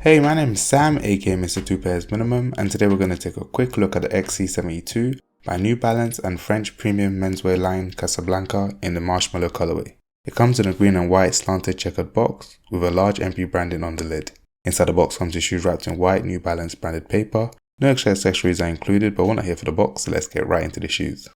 Hey, my name is Sam, aka Mr. Two Pairs Minimum, and today we're going to take a quick look at the XC-72 by New Balance and French premium menswear line Casablanca in the Marshmallow colorway. It comes in a green and white slanted checkered box with a large MP branding on the lid. Inside the box comes the shoes wrapped in white New Balance branded paper. No extra accessories are included, but we're not here for the box, so let's get right into the shoes.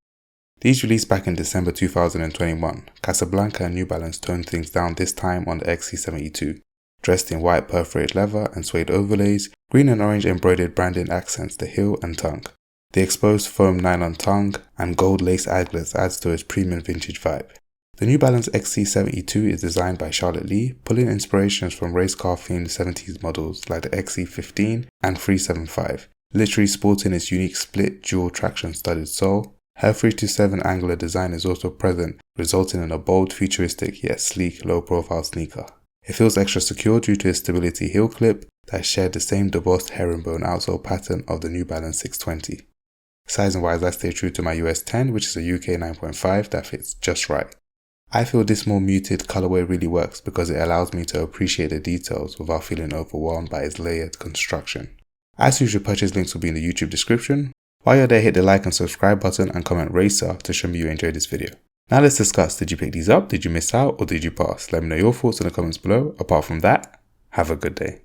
These released back in December 2021, Casablanca and New Balance toned things down this time on the XC-72. Dressed in white perforated leather and suede overlays, green and orange embroidered branding accents the heel and tongue. The exposed foam nylon tongue and gold lace aglets adds to its premium vintage vibe. The New Balance XC-72 is designed by Charlotte Lee, pulling inspirations from race car themed 70s models like the XC-15 and 375, literally sporting its unique split dual traction studded sole. Her 327 angular design is also present, resulting in a bold, futuristic yet sleek low-profile sneaker. It feels extra secure due to its stability heel clip that shared the same debossed herringbone outsole pattern of the New Balance 620. Sizing wise, I stay true to my US 10, which is a UK 9.5 that fits just right. I feel this more muted colorway really works because it allows me to appreciate the details without feeling overwhelmed by its layered construction. As usual, purchase links will be in the YouTube description. While you're there, hit the like and subscribe button and comment RACER to show me you enjoyed this video. Now let's discuss, did you pick these up, did you miss out, or did you pass? Let me know your thoughts in the comments below. Apart from that, have a good day.